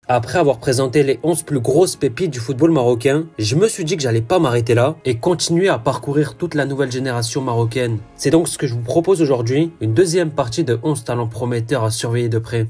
Après avoir présenté les 11 plus grosses pépites du football marocain, je me suis dit que j'allais pas m'arrêter là et continuer à parcourir toute la nouvelle génération marocaine. C'est donc ce que je vous propose aujourd'hui, une deuxième partie de 11 talents prometteurs à surveiller de près.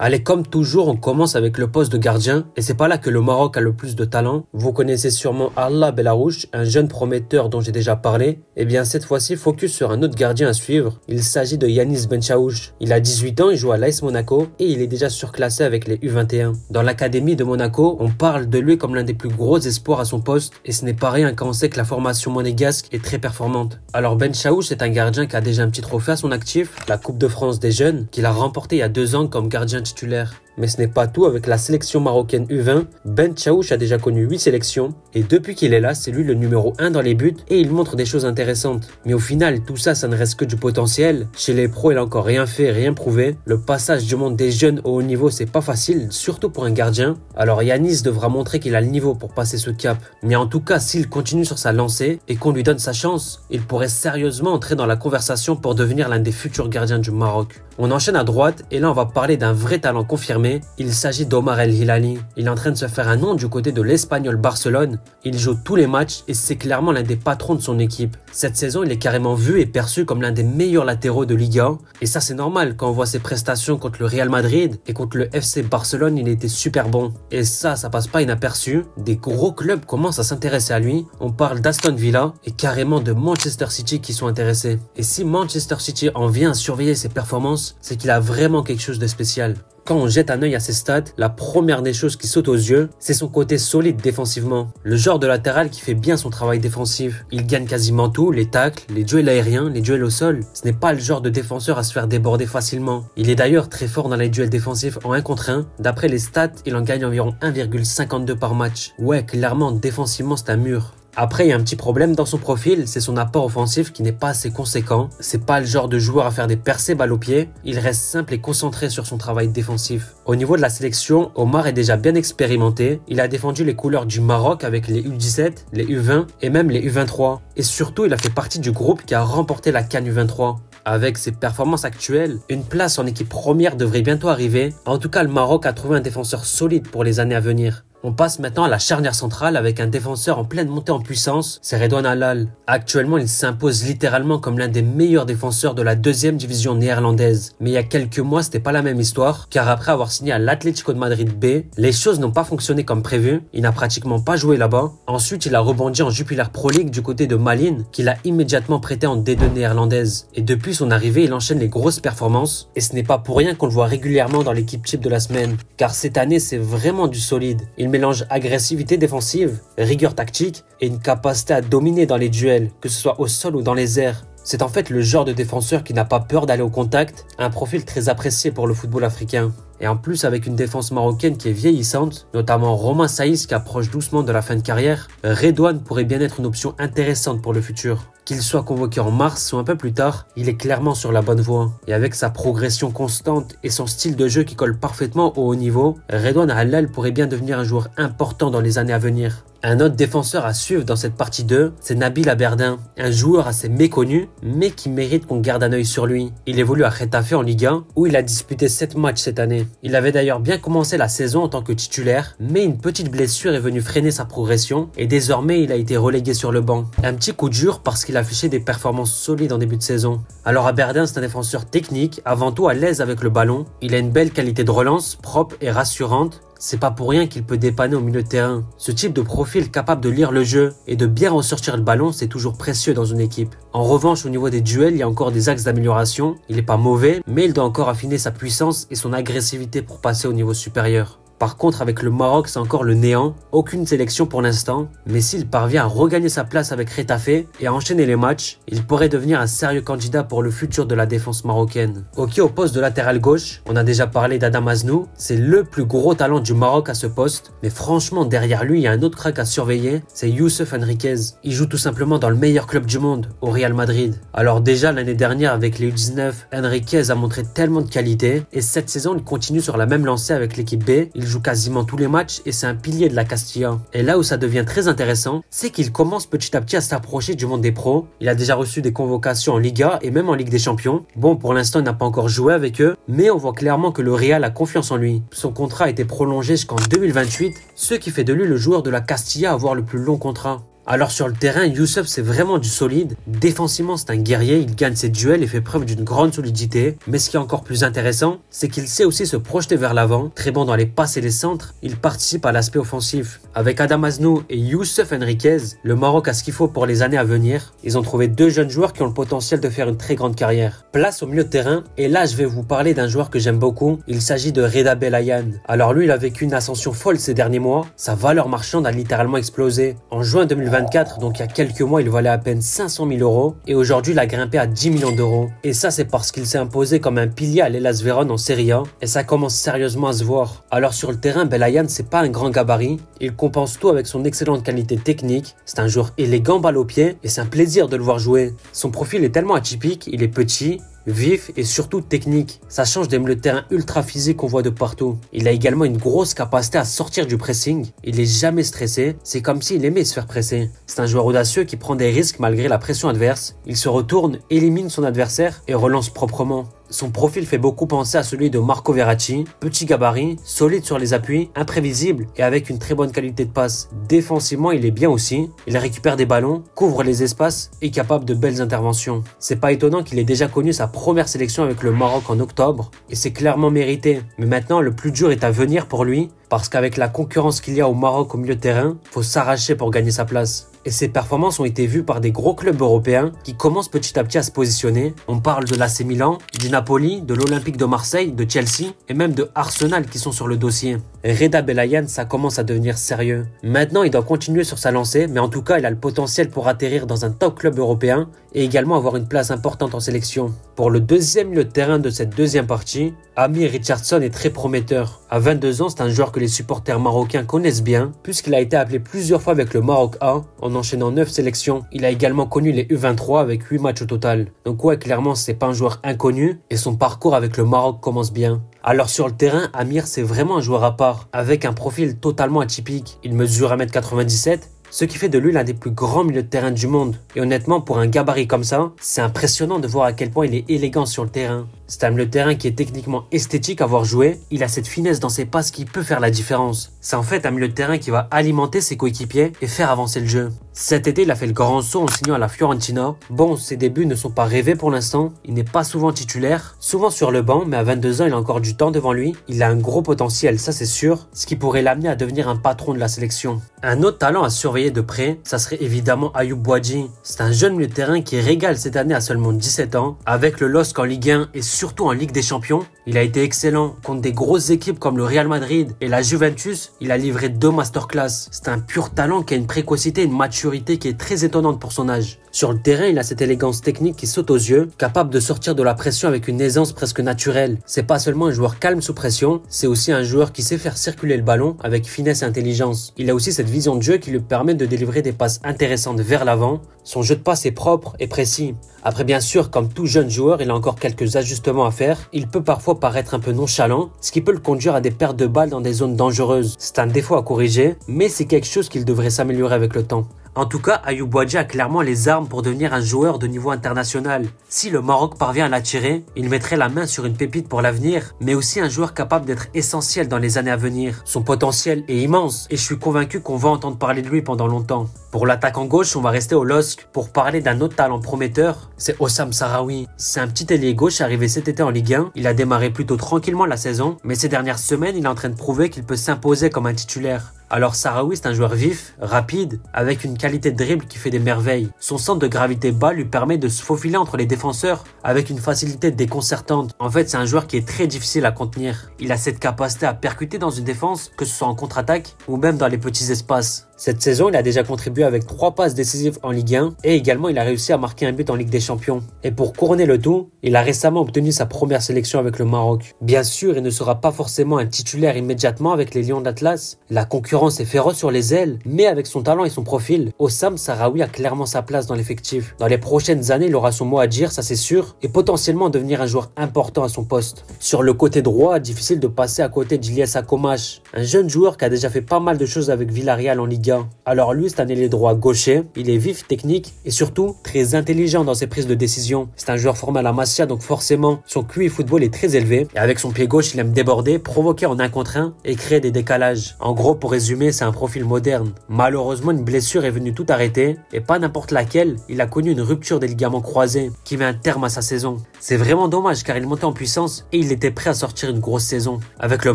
Allez, comme toujours, on commence avec le poste de gardien et c'est pas là que le Maroc a le plus de talent. Vous connaissez sûrement Allah Belarouche, un jeune prometteur dont j'ai déjà parlé. Eh bien, cette fois-ci, focus sur un autre gardien à suivre. Il s'agit de Yanis Benchaouch. Il a 18 ans, il joue à l'AS Monaco et il est déjà surclassé avec les U21. Dans l'académie de Monaco, on parle de lui comme l'un des plus gros espoirs à son poste et ce n'est pas rien quand on sait que la formation monégasque est très performante. Alors Benchaouch est un gardien qui a déjà un petit trophée à son actif, la Coupe de France des jeunes, qu'il a remporté il y a 2 ans comme gardien titulaire. Mais ce n'est pas tout, avec la sélection marocaine U20, Benchaouch a déjà connu 8 sélections et depuis qu'il est là, c'est lui le numéro 1 dans les buts et il montre des choses intéressantes. Mais au final, tout ça, ça ne reste que du potentiel. Chez les pros, il a encore rien fait, rien prouvé. Le passage du monde des jeunes au haut niveau, c'est pas facile, surtout pour un gardien. Alors Yanis devra montrer qu'il a le niveau pour passer ce cap. Mais en tout cas, s'il continue sur sa lancée et qu'on lui donne sa chance, il pourrait sérieusement entrer dans la conversation pour devenir l'un des futurs gardiens du Maroc. On enchaîne à droite et là on va parler d'un vrai talent confirmé. Il s'agit d'Omar El Hilali. Il est en train de se faire un nom du côté de l'Espagnol Barcelone. Il joue tous les matchs et c'est clairement l'un des patrons de son équipe. Cette saison, il est carrément vu et perçu comme l'un des meilleurs latéraux de Liga. Et ça c'est normal quand on voit ses prestations contre le Real Madrid et contre le FC Barcelone, il était super bon. Et ça passe pas inaperçu. Des gros clubs commencent à s'intéresser à lui. On parle d'Aston Villa et carrément de Manchester City qui sont intéressés. Et si Manchester City en vient à surveiller ses performances, c'est qu'il a vraiment quelque chose de spécial. Quand on jette un œil à ses stats, la première des choses qui saute aux yeux, c'est son côté solide défensivement. Le genre de latéral qui fait bien son travail défensif. Il gagne quasiment tout, les tacles, les duels aériens, les duels au sol. Ce n'est pas le genre de défenseur à se faire déborder facilement. Il est d'ailleurs très fort dans les duels défensifs en 1 contre 1. D'après les stats, il en gagne environ 1,52 par match. Ouais, clairement, défensivement, c'est un mur. Après, il y a un petit problème dans son profil, c'est son apport offensif qui n'est pas assez conséquent. C'est pas le genre de joueur à faire des percées balles au pied. Il reste simple et concentré sur son travail défensif. Au niveau de la sélection, Omar est déjà bien expérimenté. Il a défendu les couleurs du Maroc avec les U17, les U20 et même les U23. Et surtout, il a fait partie du groupe qui a remporté la CAN U23. Avec ses performances actuelles, une place en équipe première devrait bientôt arriver. En tout cas, le Maroc a trouvé un défenseur solide pour les années à venir. On passe maintenant à la charnière centrale avec un défenseur en pleine montée en puissance, c'est Redouane Allal. Actuellement, il s'impose littéralement comme l'un des meilleurs défenseurs de la 2e division néerlandaise. Mais il y a quelques mois, c'était pas la même histoire, car après avoir signé à l'Atlético de Madrid B, les choses n'ont pas fonctionné comme prévu. Il n'a pratiquement pas joué là-bas. Ensuite, il a rebondi en Jupiler Pro League du côté de Malines, qu'il a immédiatement prêté en D2 néerlandaise. Et depuis son arrivée, il enchaîne les grosses performances. Et ce n'est pas pour rien qu'on le voit régulièrement dans l'équipe type de la semaine, car cette année, c'est vraiment du solide. Il mélange agressivité défensive, rigueur tactique et une capacité à dominer dans les duels, que ce soit au sol ou dans les airs. C'est en fait le genre de défenseur qui n'a pas peur d'aller au contact, un profil très apprécié pour le football africain. Et en plus, avec une défense marocaine qui est vieillissante, notamment Romain Saïs qui approche doucement de la fin de carrière, Redouane pourrait bien être une option intéressante pour le futur. Qu'il soit convoqué en mars ou un peu plus tard, il est clairement sur la bonne voie. Et avec sa progression constante et son style de jeu qui colle parfaitement au haut niveau, Redouane Allal pourrait bien devenir un joueur important dans les années à venir. Un autre défenseur à suivre dans cette partie 2, c'est Nabil Aberdin, un joueur assez méconnu, mais qui mérite qu'on garde un œil sur lui. Il évolue à Getafe en Ligue 1, où il a disputé 7 matchs cette année. Il avait d'ailleurs bien commencé la saison en tant que titulaire, mais une petite blessure est venue freiner sa progression, et désormais il a été relégué sur le banc. Un petit coup dur parce qu'il a affiché des performances solides en début de saison. Alors Aberdin, c'est un défenseur technique, avant tout à l'aise avec le ballon. Il a une belle qualité de relance, propre et rassurante. C'est pas pour rien qu'il peut dépanner au milieu de terrain. Ce type de profil capable de lire le jeu et de bien ressortir le ballon, c'est toujours précieux dans une équipe. En revanche, au niveau des duels, il y a encore des axes d'amélioration. Il est pas mauvais, mais il doit encore affiner sa puissance et son agressivité pour passer au niveau supérieur. Par contre, avec le Maroc, c'est encore le néant. Aucune sélection pour l'instant. Mais s'il parvient à regagner sa place avec Getafe et à enchaîner les matchs, il pourrait devenir un sérieux candidat pour le futur de la défense marocaine. Ok, au poste de latéral gauche, on a déjà parlé d'Adam Aznou. C'est le plus gros talent du Maroc à ce poste. Mais franchement, derrière lui, il y a un autre crack à surveiller. C'est Youssef Enriquez. Il joue tout simplement dans le meilleur club du monde, au Real Madrid. Alors déjà, l'année dernière, avec les U19, Enriquez a montré tellement de qualité. Et cette saison, il continue sur la même lancée avec l'équipe B. Il joue quasiment tous les matchs et c'est un pilier de la Castilla. Et là où ça devient très intéressant, c'est qu'il commence petit à petit à s'approcher du monde des pros. Il a déjà reçu des convocations en Liga et même en Ligue des Champions. Bon, pour l'instant, il n'a pas encore joué avec eux, mais on voit clairement que le Real a confiance en lui. Son contrat a été prolongé jusqu'en 2028, ce qui fait de lui le joueur de la Castilla à avoir le plus long contrat. Alors sur le terrain, Youssouf c'est vraiment du solide. Défensivement c'est un guerrier, il gagne ses duels et fait preuve d'une grande solidité. Mais ce qui est encore plus intéressant, c'est qu'il sait aussi se projeter vers l'avant. Très bon dans les passes et les centres, il participe à l'aspect offensif. Avec Adam Aznou et Youssouf Enriquez, le Maroc a ce qu'il faut pour les années à venir. Ils ont trouvé deux jeunes joueurs qui ont le potentiel de faire une très grande carrière. Place au milieu de terrain, et là je vais vous parler d'un joueur que j'aime beaucoup. Il s'agit de Reda Belayan. Alors lui il a vécu une ascension folle ces derniers mois. Sa valeur marchande a littéralement explosé. En juin 2024, donc il y a quelques mois, il valait à peine 500 000 euros et aujourd'hui il a grimpé à 10 millions d'euros. Et ça c'est parce qu'il s'est imposé comme un pilier à l'Hellas Vérone en Serie A et ça commence sérieusement à se voir. Alors sur le terrain, Belayan c'est pas un grand gabarit, il compense tout avec son excellente qualité technique, c'est un joueur élégant balle au pied et c'est un plaisir de le voir jouer. Son profil est tellement atypique, il est petit, vif et surtout technique. Ça change des milieux de terrain ultra physiques qu'on voit de partout. Il a également une grosse capacité à sortir du pressing. Il est jamais stressé. C'est comme s'il aimait se faire presser. C'est un joueur audacieux qui prend des risques malgré la pression adverse. Il se retourne, élimine son adversaire et relance proprement. Son profil fait beaucoup penser à celui de Marco Verratti, petit gabarit, solide sur les appuis, imprévisible et avec une très bonne qualité de passe. Défensivement, il est bien aussi, il récupère des ballons, couvre les espaces et capable de belles interventions. C'est pas étonnant qu'il ait déjà connu sa première sélection avec le Maroc en octobre et c'est clairement mérité. Mais maintenant, le plus dur est à venir pour lui parce qu'avec la concurrence qu'il y a au Maroc au milieu de terrain, faut s'arracher pour gagner sa place. Et ses performances ont été vues par des gros clubs européens qui commencent petit à petit à se positionner. On parle de l'AC Milan, du Napoli, de l'Olympique de Marseille, de Chelsea et même de Arsenal qui sont sur le dossier. Reda Belayan, ça commence à devenir sérieux. Maintenant, il doit continuer sur sa lancée, mais en tout cas, il a le potentiel pour atterrir dans un top club européen et également avoir une place importante en sélection. Pour le deuxième milieu de terrain de cette deuxième partie, Amir Richardson est très prometteur. À 22 ans, c'est un joueur que les supporters marocains connaissent bien, puisqu'il a été appelé plusieurs fois avec le Maroc A, en enchaînant 9 sélections. Il a également connu les U23 avec 8 matchs au total. Donc ouais, clairement, c'est pas un joueur inconnu, et son parcours avec le Maroc commence bien. Alors sur le terrain, Amir c'est vraiment un joueur à part, avec un profil totalement atypique. Il mesure 1m97, ce qui fait de lui l'un des plus grands milieux de terrain du monde. Et honnêtement, pour un gabarit comme ça, c'est impressionnant de voir à quel point il est élégant sur le terrain. C'est un milieu de terrain qui est techniquement esthétique à voir jouer. Il a cette finesse dans ses passes qui peut faire la différence. C'est en fait un milieu de terrain qui va alimenter ses coéquipiers et faire avancer le jeu. Cet été, il a fait le grand saut en signant à la Fiorentina. Bon, ses débuts ne sont pas rêvés pour l'instant. Il n'est pas souvent titulaire, souvent sur le banc, mais à 22 ans, il a encore du temps devant lui. Il a un gros potentiel, ça c'est sûr, ce qui pourrait l'amener à devenir un patron de la sélection. Un autre talent à surveiller de près, ça serait évidemment Ayoub Boadji. C'est un jeune milieu de terrain qui régale cette année à seulement 17 ans. Avec le LOSC en Ligue 1 et surtout en Ligue des Champions, il a été excellent. Contre des grosses équipes comme le Real Madrid et la Juventus, il a livré 2 masterclass. C'est un pur talent qui a une précocité et une maturité qui est très étonnante pour son âge. Sur le terrain, il a cette élégance technique qui saute aux yeux, capable de sortir de la pression avec une aisance presque naturelle. C'est pas seulement un joueur calme sous pression, c'est aussi un joueur qui sait faire circuler le ballon avec finesse et intelligence. Il a aussi cette vision de jeu qui lui permet de délivrer des passes intéressantes vers l'avant. Son jeu de passe est propre et précis. Après bien sûr, comme tout jeune joueur, il a encore quelques ajustements à faire. Il peut parfois paraître un peu nonchalant, ce qui peut le conduire à des pertes de balles dans des zones dangereuses. C'est un défaut à corriger, mais c'est quelque chose qu'il devrait s'améliorer avec le temps. En tout cas, Ayoub Boadji a clairement les armes pour devenir un joueur de niveau international. Si le Maroc parvient à l'attirer, il mettrait la main sur une pépite pour l'avenir, mais aussi un joueur capable d'être essentiel dans les années à venir. Son potentiel est immense et je suis convaincu qu'on va entendre parler de lui pendant longtemps. Pour l'attaquant gauche, on va rester au LOSC pour parler d'un autre talent prometteur, c'est Hossam Sahraoui. C'est un petit ailier gauche arrivé cet été en Ligue 1. Il a démarré plutôt tranquillement la saison, mais ces dernières semaines, il est en train de prouver qu'il peut s'imposer comme un titulaire. Alors Sahraoui, c'est un joueur vif, rapide, avec une qualité de dribble qui fait des merveilles. Son centre de gravité bas lui permet de se faufiler entre les défenseurs avec une facilité déconcertante. En fait, c'est un joueur qui est très difficile à contenir. Il a cette capacité à percuter dans une défense, que ce soit en contre-attaque ou même dans les petits espaces. Cette saison, il a déjà contribué buts avec 3 passes décisives en Ligue 1 et également il a réussi à marquer un but en Ligue des Champions. Et pour couronner le tout, il a récemment obtenu sa première sélection avec le Maroc. Bien sûr, il ne sera pas forcément un titulaire immédiatement avec les Lions d'Atlas. La concurrence est féroce sur les ailes, mais avec son talent et son profil, Hossam Sahraoui a clairement sa place dans l'effectif. Dans les prochaines années, il aura son mot à dire, ça c'est sûr, et potentiellement devenir un joueur important à son poste. Sur le côté droit, difficile de passer à côté d'Ilyes Akomash, un jeune joueur qui a déjà fait pas mal de choses avec Villarreal en Ligue 1. Alors lui, c'est un ailier droit gaucher, il est vif, technique et surtout très intelligent dans ses prises de décision. C'est un joueur formé à la Masia, donc forcément son QI football est très élevé et avec son pied gauche, il aime déborder, provoquer en 1 contre 1 et créer des décalages. En gros, pour résumer, c'est un profil moderne. Malheureusement, une blessure est venue tout arrêter et pas n'importe laquelle, il a connu une rupture des ligaments croisés qui met un terme à sa saison. C'est vraiment dommage car il montait en puissance et il était prêt à sortir une grosse saison. Avec le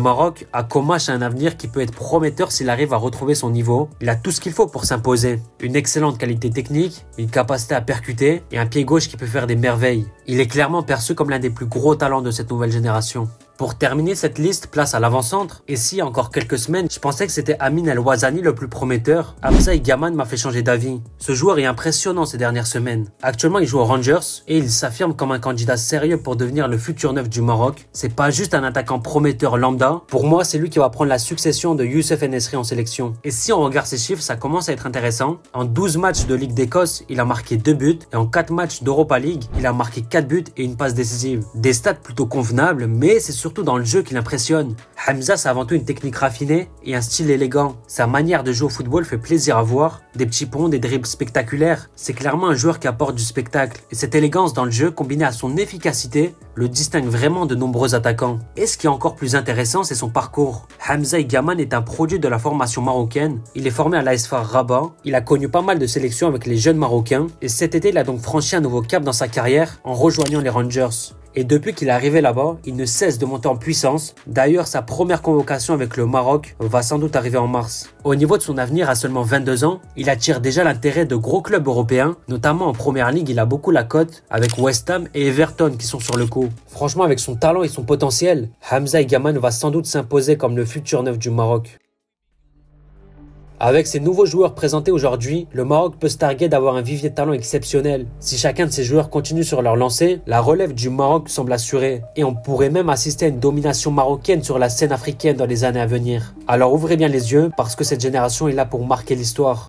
Maroc, Akomash a un avenir qui peut être prometteur s'il arrive à retrouver son niveau. Il a tout ce qu'il faut pour s'imposer. Une excellente qualité technique, une capacité à percuter et un pied gauche qui peut faire des merveilles. Il est clairement perçu comme l'un des plus gros talents de cette nouvelle génération. Pour terminer cette liste, place à l'avant-centre. Et si, il y a encore quelques semaines, je pensais que c'était Amin El Ouazani le plus prometteur, Hamza Gaman m'a fait changer d'avis. Ce joueur est impressionnant ces dernières semaines. Actuellement, il joue aux Rangers et il s'affirme comme un candidat sérieux pour devenir le futur neuf du Maroc. C'est pas juste un attaquant prometteur lambda. Pour moi, c'est lui qui va prendre la succession de Youssef En-Nesyri en sélection. Et si on regarde ses chiffres, ça commence à être intéressant. En 12 matchs de Ligue d'Écosse, il a marqué 2 buts et en 4 matchs d'Europa League, il a marqué 4 buts et une passe décisive. Des stats plutôt convenables, mais c'est surtout dans le jeu qu'il impressionne. Hamza, c'est avant tout une technique raffinée et un style élégant. Sa manière de jouer au football fait plaisir à voir. Des petits ponts, des dribbles spectaculaires. C'est clairement un joueur qui apporte du spectacle. Et cette élégance dans le jeu, combinée à son efficacité, le distingue vraiment de nombreux attaquants. Et ce qui est encore plus intéressant, c'est son parcours. Hamza Gaman est un produit de la formation marocaine. Il est formé à l'AS FAR Rabat. Il a connu pas mal de sélections avec les jeunes marocains. Et cet été, il a donc franchi un nouveau cap dans sa carrière en rejoignant les Rangers. Et depuis qu'il est arrivé là-bas, il ne cesse de monter en puissance. D'ailleurs, sa première convocation avec le Maroc va sans doute arriver en mars. Au niveau de son avenir, à seulement 22 ans, il attire déjà l'intérêt de gros clubs européens. Notamment en Première Ligue, il a beaucoup la cote avec West Ham et Everton qui sont sur le coup. Franchement, avec son talent et son potentiel, Hamza Gaman va sans doute s'imposer comme le futur neuf du Maroc. Avec ces nouveaux joueurs présentés aujourd'hui, le Maroc peut se targuer d'avoir un vivier de talent exceptionnel. Si chacun de ces joueurs continue sur leur lancée, la relève du Maroc semble assurée. Et on pourrait même assister à une domination marocaine sur la scène africaine dans les années à venir. Alors ouvrez bien les yeux parce que cette génération est là pour marquer l'histoire.